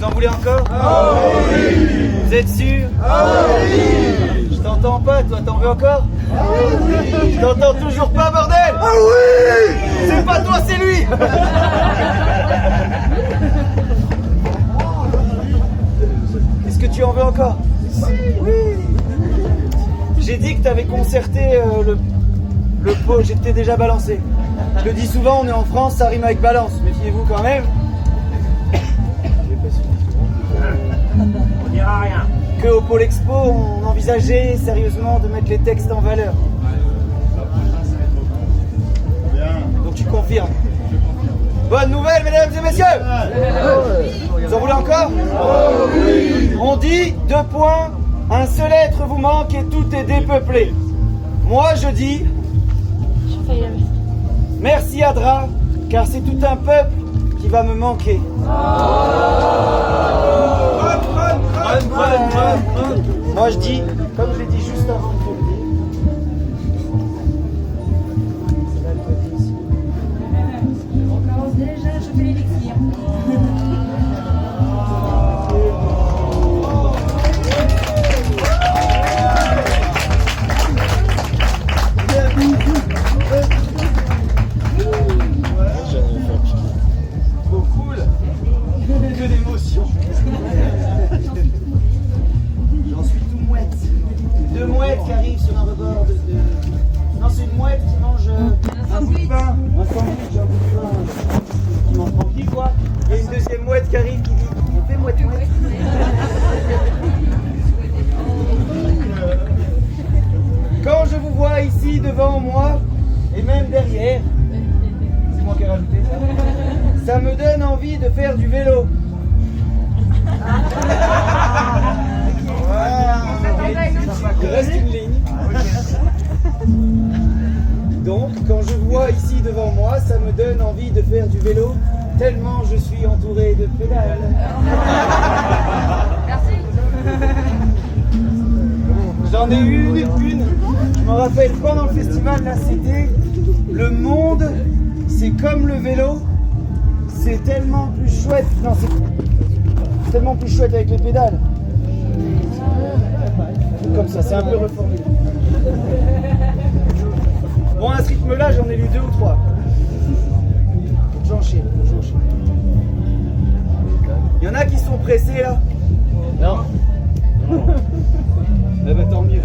en voulez encore? Ah oui. Vous êtes sûr? Ah oui. Je t'entends pas, toi, t'en veux encore? Ah oui. Je t'entends toujours pas, bordel? Ah oui. C'est pas toi, c'est lui. Est-ce que tu en veux encore? Oui. J'ai dit que t'avais concerté le pot, j'étais déjà balancé. Je le dis souvent, on est en France, ça rime avec balance, méfiez-vous quand même. On dira rien. Qu'au Pôle Expo, on envisageait sérieusement de mettre les textes en valeur. Donc tu confirmes. Bonne nouvelle, mesdames et messieurs. Vous en voulez encore? On dit, 2 points, un seul être vous manque et tout est dépeuplé. Moi je dis, merci Adra, car c'est tout un peuple qui va me manquer. Moi je dis, comme je l'ai dit juste avant de te le dire, On commence déjà à choper l'élixir. trop cool, que d'émotion. J'en suis tout mouette. 2 mouettes qui arrivent sur un rebord de... Non, c'est une mouette qui mange un bout de pain. Un sandwich, un bout de pain. Qui mange tranquille, quoi. Il y a une deuxième mouette qui arrive qui dit on fait mouette mouette. Quand je vous vois ici devant moi, et même derrière, c'est moi qui ai rajouté ça, ça me donne envie de faire du vélo. Il reste une ligne. Donc, quand je vous vois ici devant moi, ça me donne envie de faire du vélo, tellement je suis entouré de pédales. J'en ai eu une. Je me rappelle pendant le festival, là, c'était le monde, c'est comme le vélo, c'est tellement plus chouette. Non, c'est tellement plus chouette avec les pédales. Comme ça, c'est un peu reformulé. Bon, à ce rythme-là, j'en ai lu 2 ou 3. J'enchaîne. Il y en a qui sont pressés là? Non. Eh ben tant mieux.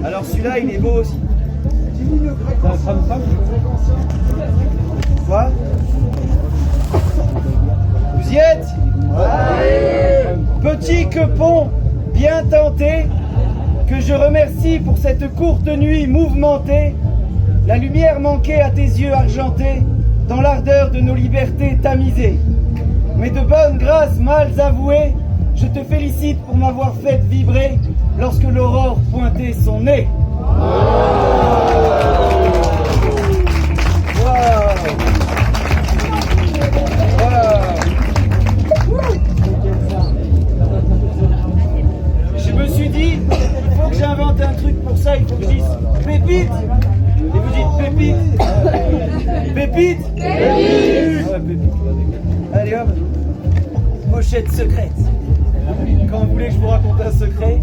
Alors celui-là, il est beau aussi. Quoi? Vous y êtes? Petit quepon bien tenté, que je remercie pour cette courte nuit mouvementée. La lumière manquait à tes yeux argentés, dans l'ardeur de nos libertés tamisées. Mais de bonne grâce mal avouée, je te félicite pour m'avoir fait vibrer lorsque l'aurore pointait son nez. Je me suis dit, il faut que j'invente un truc pour ça, il faut que je dise pépite. Et vous dites pépite. Pépite. Pépite. Ouais, pépite. Allez hop. Pochette secrète. Quand vous voulez que je vous raconte un secret.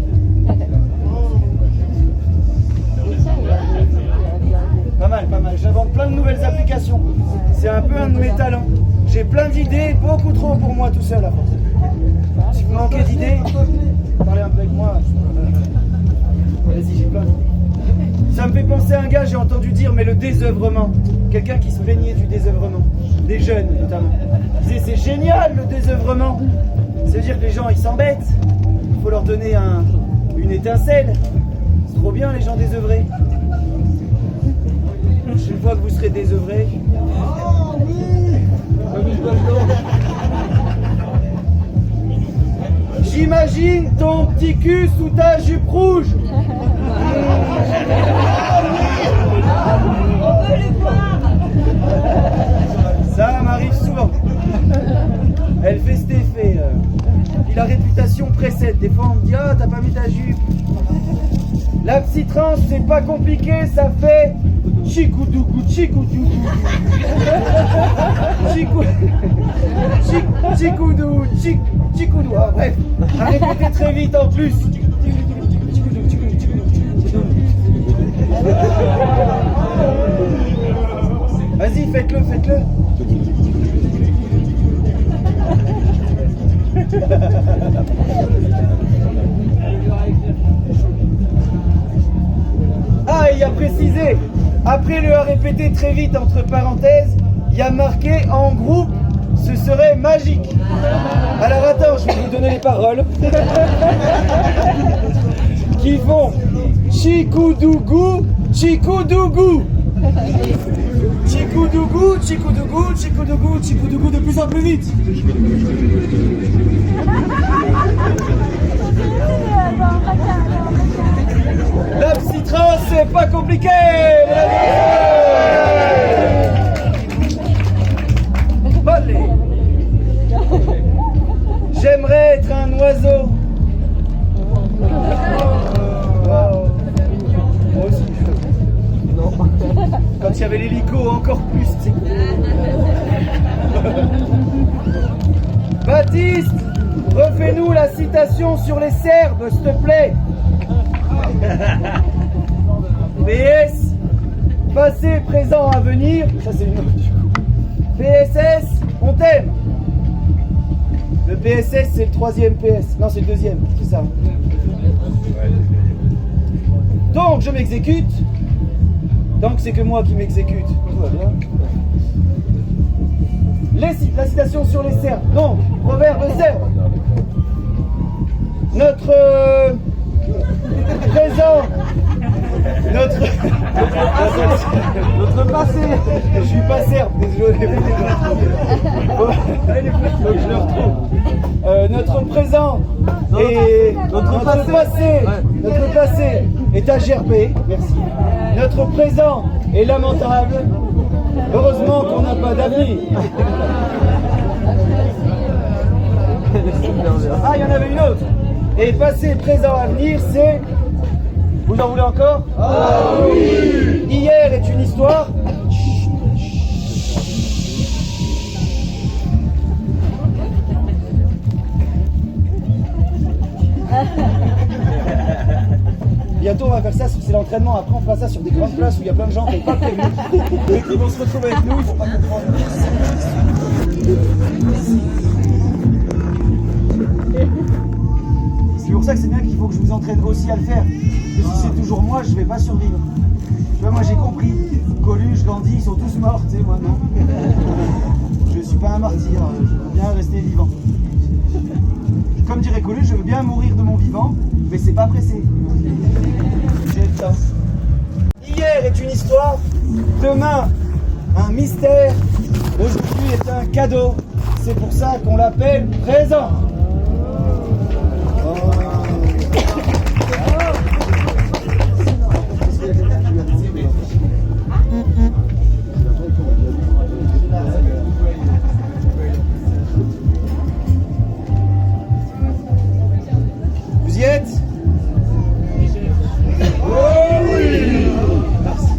Pas mal. J'invente plein de nouvelles applications. C'est un peu un de mes talents. J'ai plein d'idées, beaucoup trop pour moi tout seul à force. Si vous manquez d'idées, parlez un peu avec moi. Vas-y, j'ai plein d'idées. Ça me fait penser à un gars, j'ai entendu dire, mais le désœuvrement. Quelqu'un qui se plaignait du désœuvrement. Des jeunes notamment. Il disait c'est génial le désœuvrement. Ça veut dire que les gens ils s'embêtent. Il faut leur donner une étincelle. C'est trop bien les gens désœuvrés. Une fois que vous serez désœuvrés. Oh oui. J'imagine ton petit cul sous ta jupe rouge. On veut le voir. Ça m'arrive souvent. Elle fait cet effet. Puis la réputation précède. Des fois on me dit ah t'as pas mis ta jupe. La psytrance, c'est pas compliqué, ça fait chikoudougou, chikoudougou. Chikoudou, chikoudou. Ah, bref, à répéter très vite en plus. Vas-y, faites-le, faites-le. Ah, il y a précisé, après le à répéter très vite entre parenthèses, il y a marqué en groupe, ce serait magique. Alors attends, je vais vous donner les paroles. Qui font chikoudougou, chikoudougou. Chikoudougou, chikoudougou, chikoudougou, chikoudougou de plus en plus vite. La psytrance, c'est pas compliqué. Allez. J'aimerais être un oiseau. Moi aussi. Non. Quand il y avait l'hélico, encore plus. Baptiste, refais-nous la citation sur les Serbes, s'il te plaît. PS, passé, présent, avenir. Ça, c'est une autre du coup. PSS, on t'aime. Le PSS, c'est le troisième PS. Non, c'est le deuxième, c'est ça. Donc, je m'exécute. Donc, c'est que moi qui m'exécute. Tout va bien. La citation sur les Serbes. Donc, proverbe serbe. Notre présent. Notre passé. Je suis pas serbe, désolé. Donc je le retrouve. Notre présent et notre passé est à gerber. Merci. Notre présent est lamentable. Heureusement qu'on n'a pas d'avenir. Ah, il y en avait une autre. Et passé, présent, avenir, c'est... Vous en voulez encore? Ah oui! Hier est une histoire. Bientôt on va faire ça, c'est l'entraînement. Après on fera ça sur des grandes places où il y a plein de gens qui n'ont pas prévu et qui vont se retrouver avec nous, ils vont pas comprendre. C'est pour ça que c'est bien qu'il faut que je vous entraîne aussi à le faire. Parce que si c'est toujours moi, je vais pas survivre. Tu vois, moi j'ai compris. Coluche, Gandhi, ils sont tous morts, tu sais, moi non. Je suis pas un martyr, je veux bien rester vivant. Comme dirait Coluche, je veux bien mourir de mon vivant, mais c'est pas pressé. J'ai le temps. Hier est une histoire, demain un mystère, aujourd'hui est un cadeau. C'est pour ça qu'on l'appelle présent. Vous y êtes? Oh oui! Merci.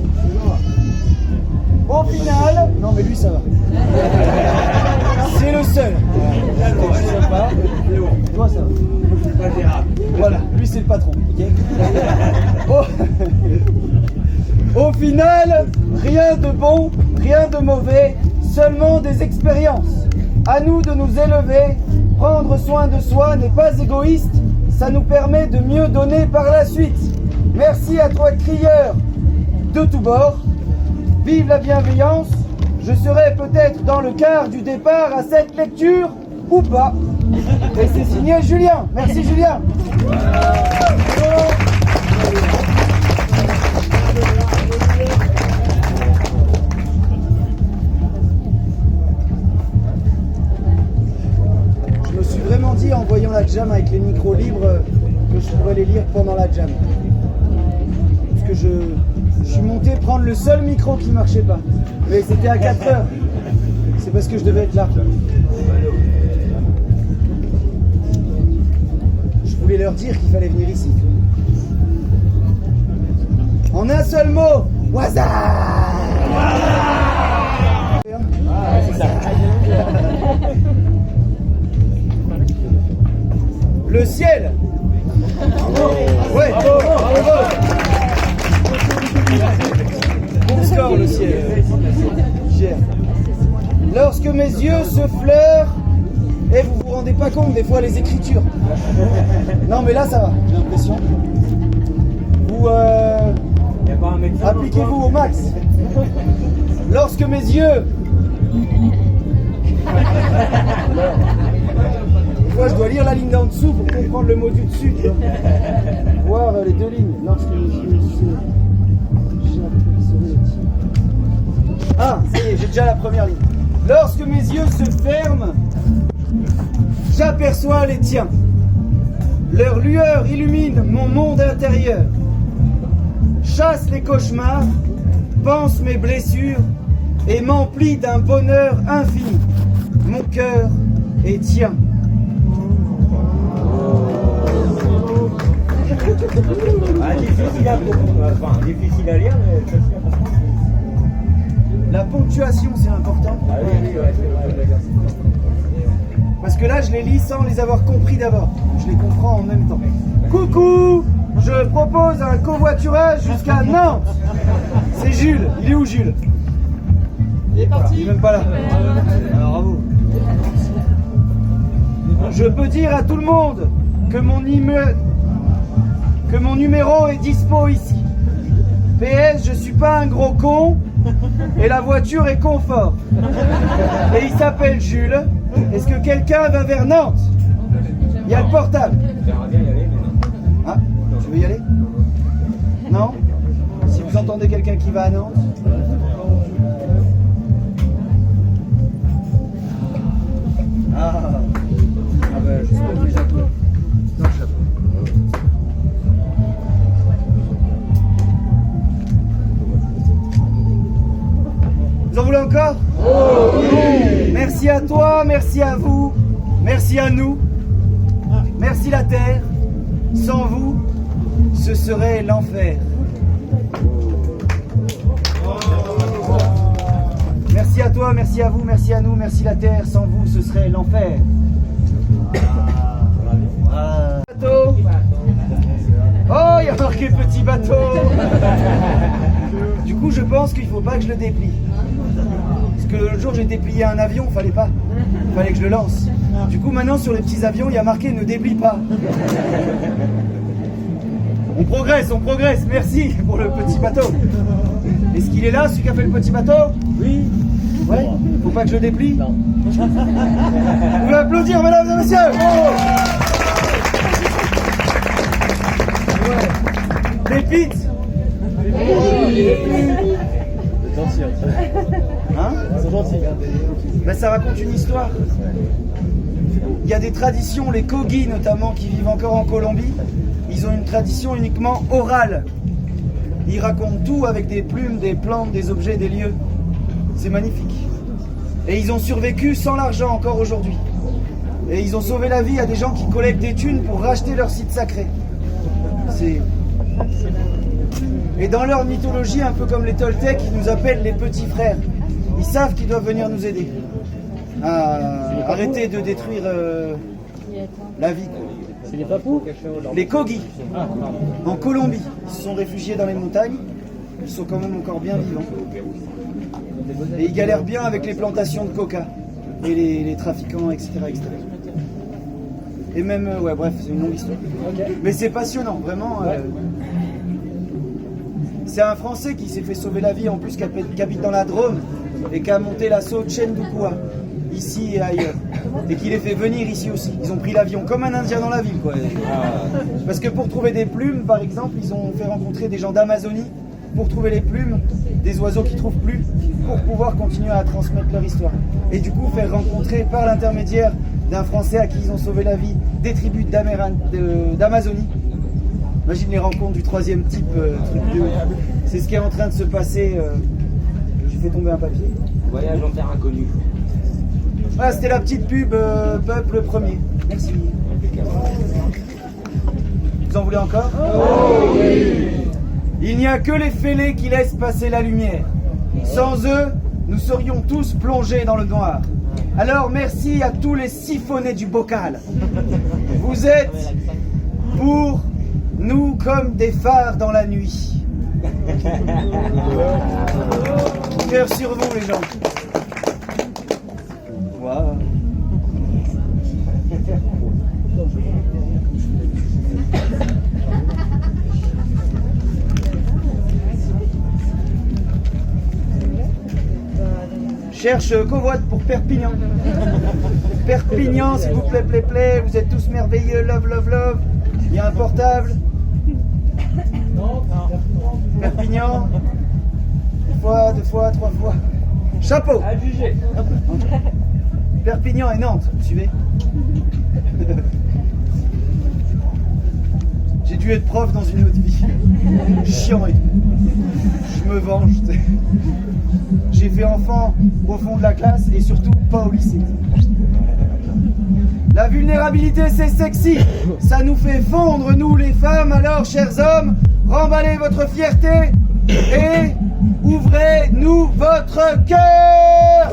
Au final, non mais lui ça va. C'est le seul. Toi ça va. Voilà, lui c'est le patron. Okay. Au final, rien de bon, rien de mauvais, seulement des expériences. À nous de nous élever, prendre soin de soi n'est pas égoïste, ça nous permet de mieux donner par la suite. Merci à toi crieur de tous bords. Vive la bienveillance. Je serai peut-être dans le quart du départ à cette lecture ou pas. Et c'est signé Julien. Merci Julien. Je me suis vraiment dit en voyant la jam avec les micros libres que je pourrais les lire pendant la jam. Parce que je suis monté prendre le seul micro qui marchait pas. Mais c'était à 4 heures. C'est parce que je devais être là. Je voulais leur dire qu'il fallait venir ici. En un seul mot, Waza. Le ciel. Ouais. Bon score le ciel. Gère. Lorsque mes yeux se fleurent, et vous vous rendez pas compte des fois les écritures. Non mais là ça va, j'ai l'impression. Vous appliquez-vous au max. Lorsque mes yeux. Des fois je dois lire la ligne d'en dessous pour comprendre le mot du dessus. Tu vois. Voir les deux lignes. Lorsque mes yeux se. Ah, ça y est, j'ai déjà la première ligne. Lorsque mes yeux se ferment, j'aperçois les tiens. Leur lueur illumine mon monde intérieur. Chasse les cauchemars, pense mes blessures et m'emplit d'un bonheur infini. Mon cœur est tien. Difficile à lire, mais facile à comprendre. La ponctuation, c'est important. Ah oui, c'est vrai. Parce que là, je les lis sans les avoir compris d'abord. Je les comprends en même temps. Coucou, je propose un covoiturage jusqu'à Nantes. C'est Jules. Il est où, Jules? Il est parti. Il est même pas là. Alors, bravo. Je peux dire à tout le monde que mon numéro est dispo ici. PS, je suis pas un gros con et la voiture est confort. Et il s'appelle Jules. Est-ce que quelqu'un va vers Nantes? Il y a le portable. J'aimerais bien y aller, mais non. Ah, tu veux y aller? Non? Si vous entendez quelqu'un qui va à Nantes? Ah ben, je sais pas où les appeler. Dans le chapeau. Vous en voulez encore? Oh, oui. Merci à toi, merci à vous, merci à nous, merci la terre. Sans vous, ce serait l'enfer. Merci à toi, merci à vous, merci à nous, merci la terre. Sans vous, ce serait l'enfer. Bateau. Oh, il y a marqué petit bateau. Du coup, je pense qu'il ne faut pas que je le déplie. Parce que l'autre jour, j'ai déplié un avion, fallait pas. Fallait que je le lance. Du coup, maintenant, sur les petits avions, il y a marqué ne déplie pas. On progresse. Merci pour le petit bateau. Est-ce qu'il est là, celui qui a fait le petit bateau? Oui. Ouais. Faut pas que je le déplie? Non. Vous pouvez applaudir, mesdames et messieurs. Ouais. Les pites. Hein? Ben, ça raconte une histoire. Il y a des traditions, les Kogi notamment, qui vivent encore en Colombie. Ils ont une tradition uniquement orale. Ils racontent tout avec des plumes, des plantes, des objets, des lieux. C'est magnifique. Et ils ont survécu sans l'argent encore aujourd'hui. Et ils ont sauvé la vie à des gens qui collectent des thunes pour racheter leur site sacré. Et dans leur mythologie, un peu comme les Toltecs, ils nous appellent les petits frères. Ils savent qu'ils doivent venir nous aider à arrêter de détruire la vie. C'est les papous? Les Kogi, en Colombie. Ils se sont réfugiés dans les montagnes. Ils sont quand même encore bien vivants. Et ils galèrent bien avec les plantations de coca et les trafiquants, etc., etc. Et même, ouais, bref, c'est une longue histoire. Mais c'est passionnant, vraiment. C'est un Français qui s'est fait sauver la vie, en plus, qui habite dans la Drôme et qui a monté l'assaut Chendukua, ici et ailleurs. Et qui les fait venir ici aussi. Ils ont pris l'avion comme un Indien dans la ville, quoi. Parce que pour trouver des plumes, par exemple, ils ont fait rencontrer des gens d'Amazonie pour trouver les plumes des oiseaux qui ne trouvent plus, pour pouvoir continuer à transmettre leur histoire. Et du coup, faire rencontrer par l'intermédiaire d'un Français à qui ils ont sauvé la vie des tribus d'Amazonie. Imagine les rencontres du troisième type, truc de... C'est ce qui est en train de se passer. J'ai fait tomber un papier. Voyage en terre inconnue. Ah, c'était la petite pub Peuple Premier. Merci. Vous en voulez encore? Oh oui. Il n'y a que les fêlés qui laissent passer la lumière. Sans eux, nous serions tous plongés dans le noir. Alors merci à tous les siphonnés du bocal. Vous êtes pour nous comme des phares dans la nuit. Cœur sur vous les gens. Wow. Cherche covoite pour Perpignan. Perpignan, s'il vous plaît, plaît. Vous êtes tous merveilleux, love, love, love. Il y a un portable. Perpignan. Une fois, deux fois, trois fois. Chapeau. À juger. Perpignan et Nantes, vous suivez? J'ai dû être prof dans une autre vie. Chiant et tout. Je me venge. J'ai fait enfant au fond de la classe et surtout pas au lycée. La vulnérabilité c'est sexy, ça nous fait fondre nous les femmes, alors chers hommes, remballez votre fierté et ouvrez-nous votre cœur.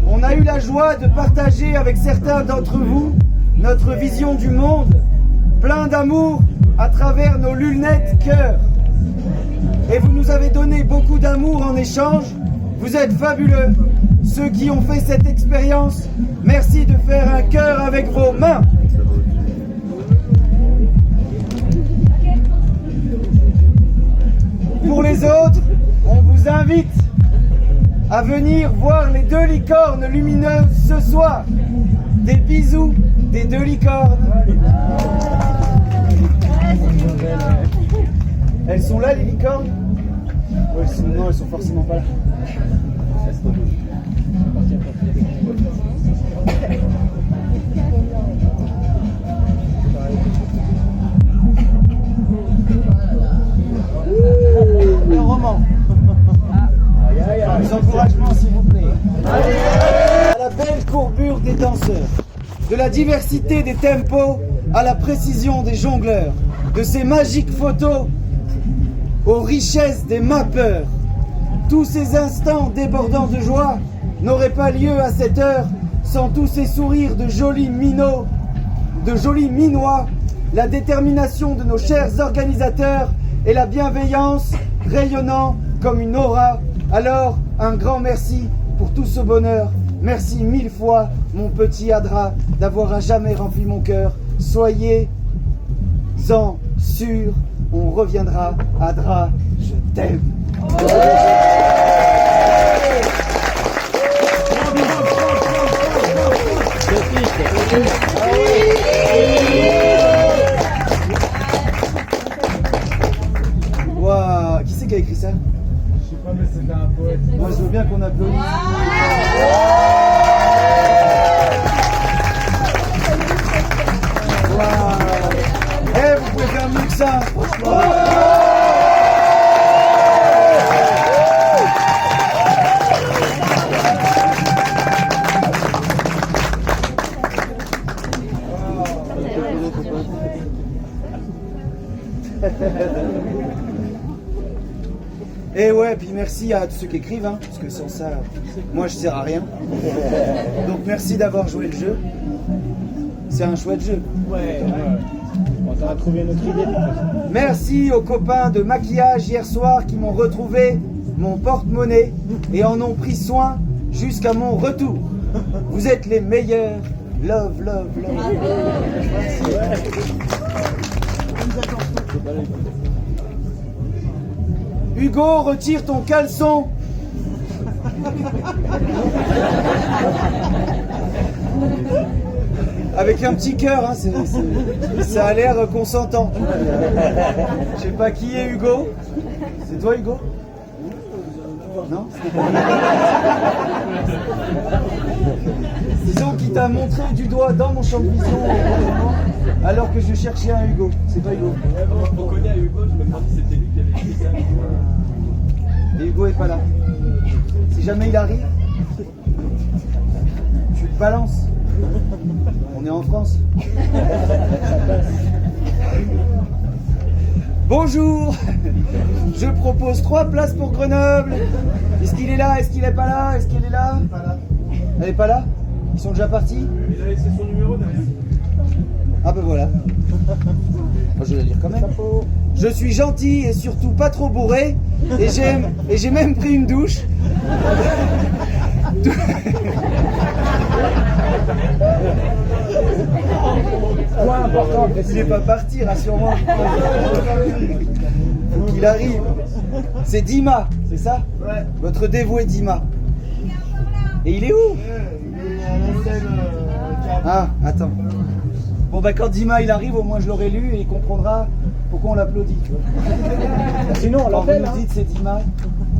On a eu la joie de partager avec certains d'entre vous notre vision du monde, plein d'amour à travers nos lunettes cœur. Et vous nous avez donné beaucoup d'amour en échange. Vous êtes fabuleux. Ceux qui ont fait cette expérience, merci de faire un cœur avec vos mains. Pour les autres, on vous invite à venir voir les 2 licornes lumineuses ce soir. Des bisous des 2 licornes. Elles sont là les licornes? Non, elles sont forcément pas là. Le roman. Les encouragements s'il vous plaît. À la belle courbure des danseurs, de la diversité des tempos à la précision des jongleurs, de ces magiques photos aux richesses des mappeurs. Tous ces instants débordants de joie n'auraient pas lieu à cette heure sans tous ces sourires de jolis minots, de jolis minois, la détermination de nos chers organisateurs et la bienveillance rayonnant comme une aura. Alors, un grand merci pour tout ce bonheur. Merci 1000 fois, mon petit Adra, d'avoir à jamais rempli mon cœur. Soyez-en sûrs, on reviendra. Adra, je t'aime. Waouh, qui c'est qui a écrit ça? Je sais pas, mais c'était un poète. Moi, je veux bien qu'on applaudisse. Waouh. Eh, vous pouvez faire mieux que ça, franchement. Et ouais, puis merci à tous ceux qui écrivent, hein, parce que sans ça, moi je sers à rien. Donc merci d'avoir joué le jeu. C'est un chouette jeu. Ouais. On t'aura trouvé notre idée. Merci aux copains de maquillage hier soir qui m'ont retrouvé mon porte-monnaie et en ont pris soin jusqu'à mon retour. Vous êtes les meilleurs. Love, love, love. Hugo, retire ton caleçon. Avec un petit cœur, hein, ça a l'air consentant. Je sais pas qui est Hugo. C'est toi Hugo? Non? Disons qu'il t'a montré du doigt dans mon champ de vision. Alors que je cherchais un Hugo. C'est pas Hugo. On connaît Hugo, je me demandais si c'était lui qui avait écrit ça. Et Hugo est pas là. Si jamais il arrive, tu le balances. On est en France. Bonjour. Je propose 3 places pour Grenoble. Est-ce qu'il est là? Est-ce qu'il est pas là? Est-ce qu'elle est là? Elle est pas là? Ils sont déjà partis? Il a laissé son numéro derrière. Ah ben voilà. Je vais le lire quand même. Je suis gentil et surtout pas trop bourré. Et j'ai même pris une douche. Point important, il n'est pas parti, rassure-moi. Faut qu'il arrive. C'est Dima, c'est ça? Ouais. Votre dévoué Dima. Et il est où? Ah, attends. Bon bah quand Dima il arrive, au moins je l'aurai lu et il comprendra pourquoi on l'applaudit, tu vois. Sinon on l'appelle. Quand vous nous dites c'est Dima.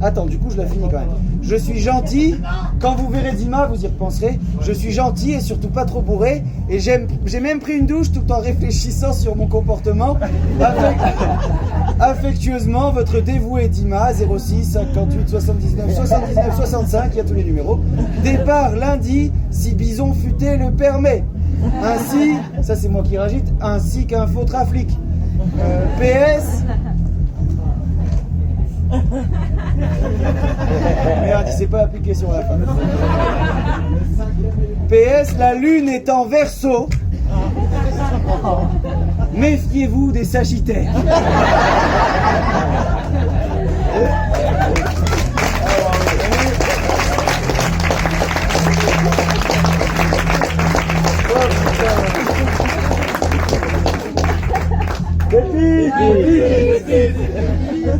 Attends, du coup je la finis quand même. Je suis gentil, quand vous verrez Dima, vous y repenserez. Je suis gentil et surtout pas trop bourré. Et j'ai même pris une douche tout en réfléchissant sur mon comportement. Affectueusement, votre dévoué Dima, 06 58 79 79 65, il y a tous les numéros. Départ lundi, si Bison futé le permet. Ainsi, ça c'est moi qui rajoute, ainsi qu'un faux trafic. PS. Merde, il s'est pas appliqué sur la fin. PS, la lune est en Verseau. Méfiez-vous des Sagittaires.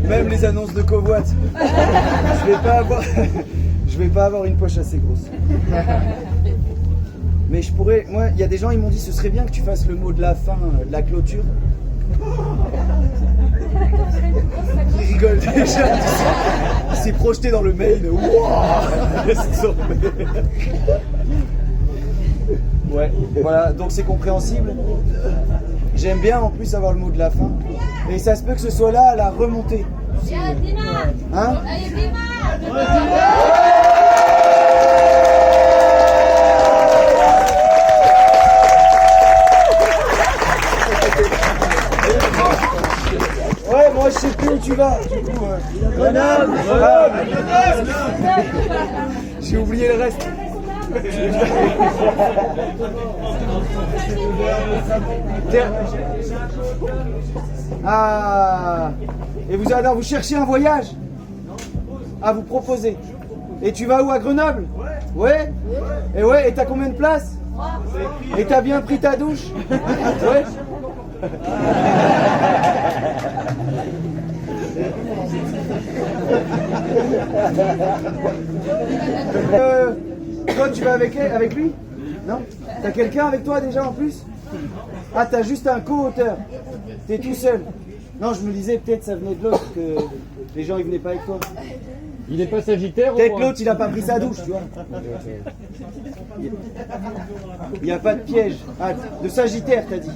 Même les annonces de covoite. Je vais pas avoir une poche assez grosse. Mais je pourrais. Moi, il y a des gens, ils m'ont dit ce serait bien que tu fasses le mot de la fin, de la clôture. Il rigole déjà. Il s'est projeté dans le mail. Ouais, voilà, donc c'est compréhensible. J'aime bien en plus avoir le mot de la fin. Et ça se peut que ce soit là à la remontée. Hein? Ouais, moi je sais plus où tu vas. Du coup, Grenoble. J'ai oublié le reste. Ah. Et vous cherchez un voyage? Ah, vous proposez. Et tu vas où, à Grenoble? Ouais. Et ouais, et t'as combien de places? Et t'as bien pris ta douche? Ouais. Toi, tu vas avec lui? Non? T'as quelqu'un avec toi déjà en plus? Ah, t'as juste un co-auteur. T'es tout seul. Non, je me disais peut-être ça venait de l'autre, que les gens ils venaient pas avec toi. Il n'est pas sagittaire ou Peut-être l'autre il a pas pris sa douche, tu vois. Il n'y a pas de piège. Ah, de Sagittaire, t'as dit.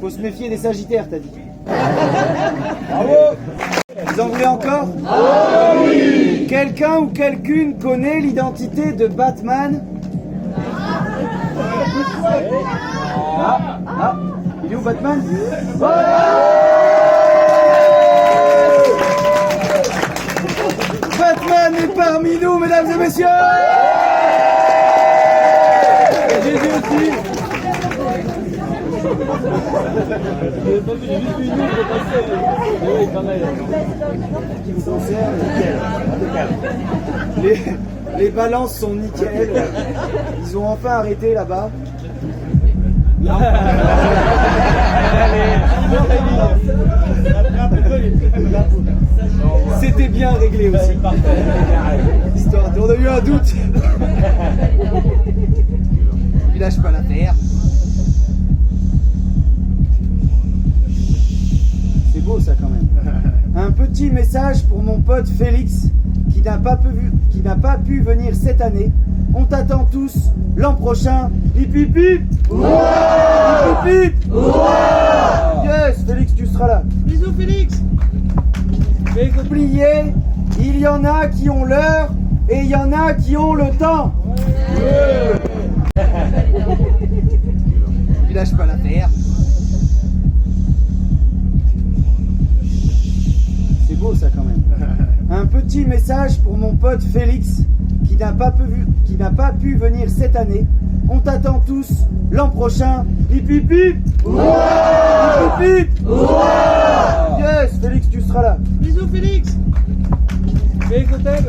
Faut se méfier des Sagittaires, t'as dit. Bravo! Vous en voulez encore? Oh oui! Quelqu'un ou quelqu'une connaît l'identité de Batman? Ah, il est où Batman? Batman est parmi nous, mesdames et messieurs! Et Jésus aussi! Qui vous concerne, nickel. Les balances sont nickel. Ils ont enfin arrêté là-bas. C'était bien réglé aussi. Histoire on a eu un doute. Il lâche pas l'affaire. C'est beau ça quand même. Un petit message pour mon pote Félix qui n'a pas pu venir cette année. On t'attend tous l'an prochain. Hip hip hip. Hip hip hip. Yes, Félix, tu seras là. Bisous Félix. Mais oubliez, il y en a qui ont l'heure et il y en a qui ont le temps. Il lâche pas l'affaire. C'est beau ça quand même. Un petit message pour mon pote Félix qui n'a pas pu venir cette année. On t'attend tous l'an prochain. Hip hip hip. Hip hip hip. Yes, Félix, tu seras là. Bisous Félix. Félix Hôtel.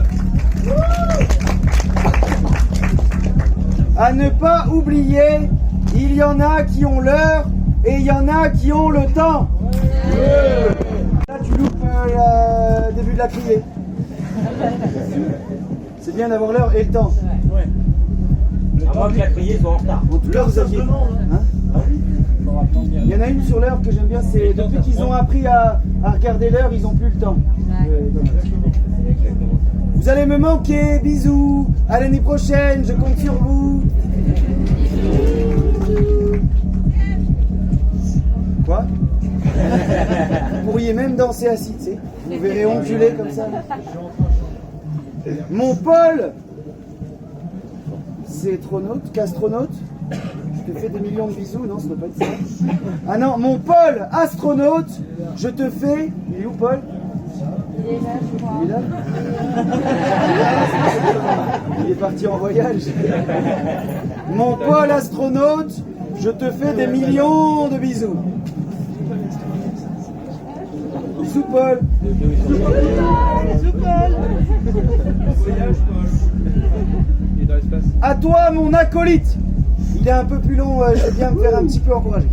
À ne pas oublier, il y en a qui ont l'heure et il y en a qui ont le temps. Là, tu loupes le début de la criée. C'est bien d'avoir l'heure et le temps. À moins que la criée soit en retard. En tout cas, vous aviez. Hein? Il y en a une sur l'heure que j'aime bien, c'est depuis qu'ils ont appris à regarder l'heure, ils n'ont plus le temps. Vous allez me manquer, bisous. À l'année prochaine, je compte sur vous. Quoi? Vous pourriez même danser assis, tu sais. Vous verrez onduler comme ça. Mon Paul, c'est qu'astronaute. Je te fais des millions de bisous, non, ça ne doit pas être ça. Ah non, mon Paul, astronaute, je te fais... Il est où, Paul? Il est là, je crois. Il est là? Il est parti en voyage. Mon Paul, astronaute, je te fais des millions de bisous. Bisous, Paul. Bisous Paul. Voyage Paul. Il est dans l'espace. À toi, mon acolyte. Il est un peu plus long, je vais bien me faire un petit peu encourager.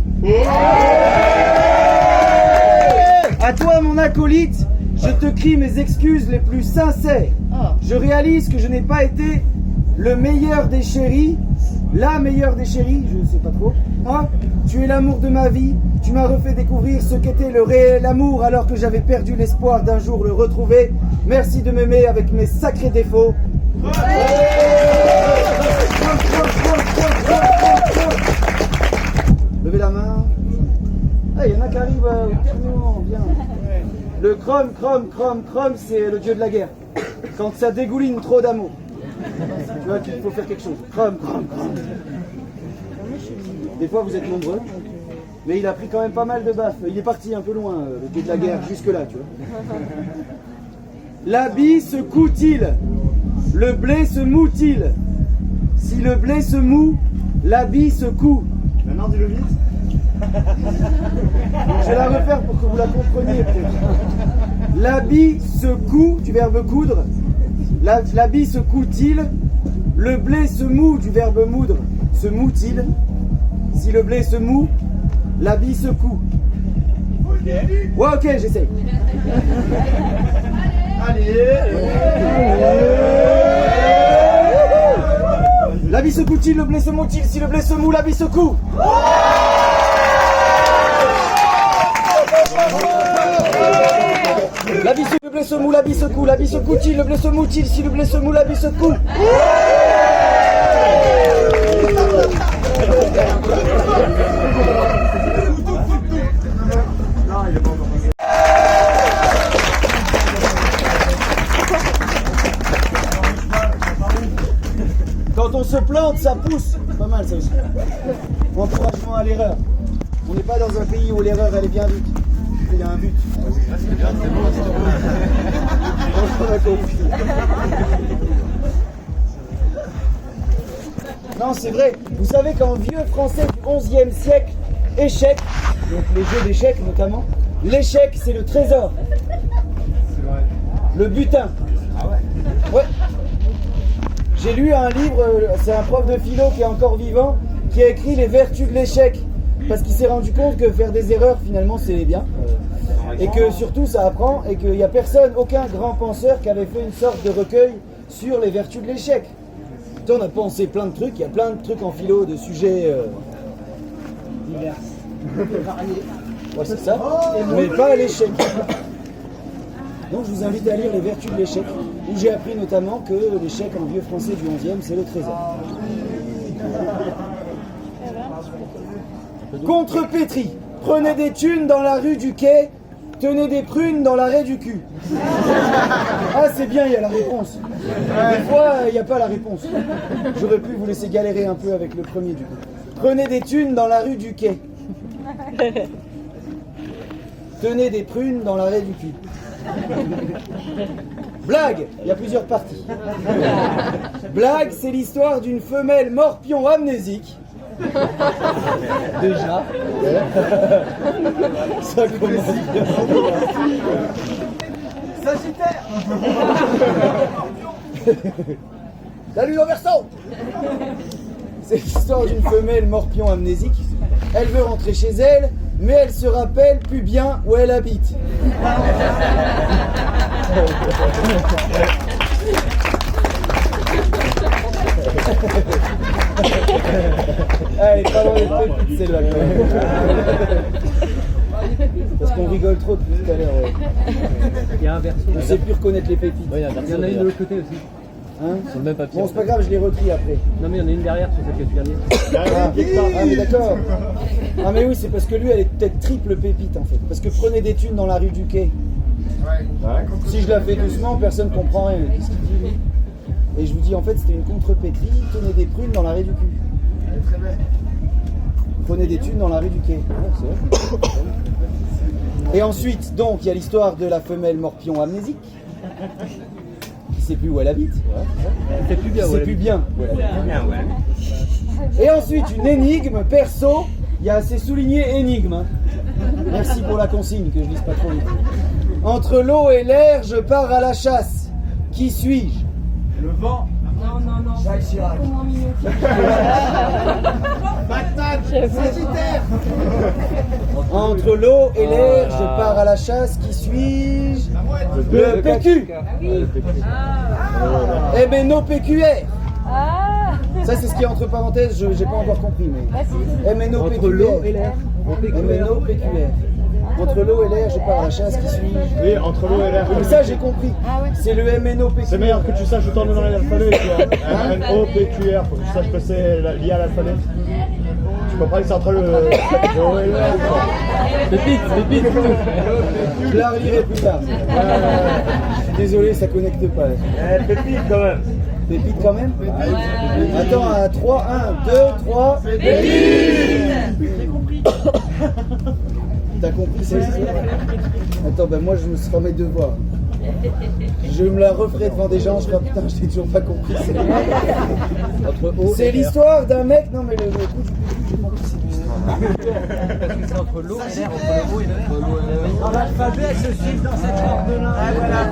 À toi, mon acolyte, je te crie mes excuses les plus sincères. Je réalise que je n'ai pas été le meilleur des chéris, la meilleure des chéris, je ne sais pas trop. Hein? Tu es l'amour de ma vie, tu m'as refait découvrir ce qu'était le réel amour alors que j'avais perdu l'espoir d'un jour le retrouver. Merci de m'aimer avec mes sacrés défauts. Levez la main. Ah, il y en a qui arrivent au terminal, bien. Le chrome, c'est le dieu de la guerre. Quand ça dégouline trop d'amour. Tu vois qu'il faut faire quelque chose. Chrome. Des fois vous êtes nombreux, mais il a pris quand même pas mal de baffes. Il est parti un peu loin, le dieu de la guerre, jusque là, tu vois. L'habit se coud-il? Le blé se moud-il? Si le blé se moud, l'habit se coud. Maintenant, dis-le vite. Je vais la refaire pour que vous la compreniez peut-être. L'habit se coud, du verbe coudre. L'habit se coud-il? Le blé se moud, du verbe moudre. Se moud-il? Si le blé se moud, l'habit se coud. Ouais, ok, j'essaye. Allez. L'habit se coud-il, le blé se moud-il? Si le blé se moud, l'habit se coud. L'habit se, le blé se moud, l'habit se coud. L'habit se coud-il, le blé se moud-il? Si le blé se moud, l'habit se coud. Quand on se plante, ça pousse. Pas mal ça aussi. Encouragement à l'erreur. On n'est pas dans un pays où l'erreur elle est bien vite. Il y a un but. On a compris. Non, c'est vrai. Vous savez qu'en vieux français du XIe siècle, échec, donc les jeux d'échecs notamment, l'échec c'est le trésor. Le butin. Ah ouais. Ouais. J'ai lu un livre, c'est un prof de philo qui est encore vivant, qui a écrit les vertus de l'échec. Parce qu'il s'est rendu compte que faire des erreurs finalement c'est bien. Et que surtout ça apprend, et qu'il n'y a personne, aucun grand penseur qui avait fait une sorte de recueil sur les vertus de l'échec. On a pensé plein de trucs, il y a plein de trucs en philo, de sujets divers. Ouais, c'est ça, mais pas l'échec. Donc je vous invite à lire les vertus de l'échec. où j'ai appris notamment que l'échec en vieux français du 11e, c'est le trésor. Contrepétrie. Prenez des thunes dans la rue du quai, tenez des prunes dans l'arrêt du cul. Ah, c'est bien, il y a la réponse. Des fois, il n'y a pas la réponse. J'aurais pu vous laisser galérer un peu avec le premier du coup. Prenez des thunes dans la rue du quai. Tenez des prunes dans l'arrêt du cul. Blague, il y a plusieurs parties. Blague, c'est l'histoire d'une femelle morpion amnésique. Déjà. Ça commence bien. Sagittaire. Salut le Verseau. C'est l'histoire d'une femelle morpion amnésique. Elle veut rentrer chez elle, mais elle se rappelle plus bien où elle habite. Elle est pas loin d'être petite celle-là quand même. Parce qu'on rigole trop depuis tout à l'heure. Ouais. Il y a un verso. On ne sait plus reconnaître les pépites. Ouais, il y en a une de l'autre côté aussi. Hein, sur le même papier. bon, c'est pas grave, je les retrie après. Non, mais il y en a une derrière, c'est celle que tu viens de dire. Ah, mais d'accord. Ah, mais oui, c'est parce que lui, elle est peut-être triple pépite en fait. Parce que prenez des thunes dans la rue du quai. Si je la fais doucement, personne ne comprend rien. Qu'est-ce qu'il dit, lui ? Et je vous dis, en fait, c'était une contrepétrie. Tenez des prunes dans l'arrêt du cul. Prenez des thunes dans l'arrêt du quai. Ouais, c'est vrai. Et ensuite, donc, il y a l'histoire de la femelle morpion amnésique. Qui ne sait plus où elle habite. C'est plus bien. C'est plus bien. Bien, ouais. Et ensuite, une énigme, perso. Il y a assez souligné énigme. Hein. Merci pour la consigne, que je lise pas trop vite. Entre l'eau et l'air, je pars à la chasse. Qui suis-je ? Le vent. Non. Jacques Chirac. Comment mignon. Sagittaire. Entre l'eau et l'air, je pars à la chasse. Qui suis-je ? Le PQ. Eh ben, nos PQR. Ah. Ça, c'est ce qui est entre parenthèses, je n'ai pas encore compris. Mais... MNO PQR. Entre l'eau et l'air. MNO PQR. Entre l'eau et l'air, je pars à la chasse. Qui suis-je ? Oui, entre l'eau et l'air. Mais ça, j'ai compris. C'est le MNO PQR. C'est meilleur que tu saches autant de dans l'alphabet, tu vois. M-O-P-Q-R, faut que tu saches que c'est lié à l'alphabet. Tu comprends que c'est entre le l'eau et l'air. Pépite. Je la relirai plus tard. Je suis désolé, ça connecte pas. Pépite quand même. Pépite quand même ? Attends, à 3, 1, 2, 3. T'as compris ça ? Attends, ben moi je me serai mes devoirs. Je me la referai devant des gens, je ferai putain, je l'ai toujours pas compris. C'est l'histoire d'un mec. Non, mais le coup du PQ, j'ai compris, c'est Parce que c'est entre l'eau et l'air, entre l'eau et l'air. dans l'alphabet, elle se suit dans cet ordre-là. Ah, voilà.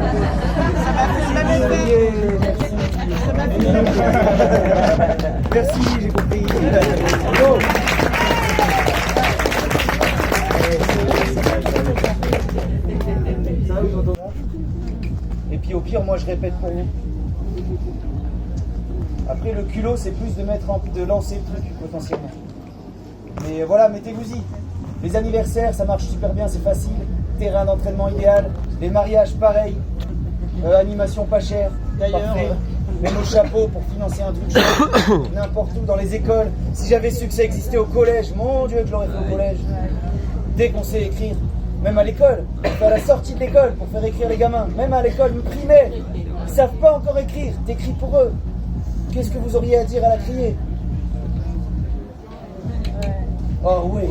Ça m'a fait merci, j'ai compris. Bon. Et puis au pire, moi je répète pour vous. Après le culot, c'est plus de lancer le truc potentiellement. Mais voilà, mettez-vous-y. Les anniversaires, ça marche super bien, c'est facile. Terrain d'entraînement idéal. Les mariages, pareil. Animation pas chère. Parfait. Même au chapeau pour financer un truc chouette. N'importe où, dans les écoles. Si j'avais su que ça existait au collège, mon Dieu que je l'aurais fait au collège. Dès qu'on sait écrire, même à l'école, à la sortie de l'école pour faire écrire les gamins, même à l'école primaire, ils savent pas encore écrire, t'écris pour eux. Qu'est-ce que vous auriez à dire à la criée ? Oh oui.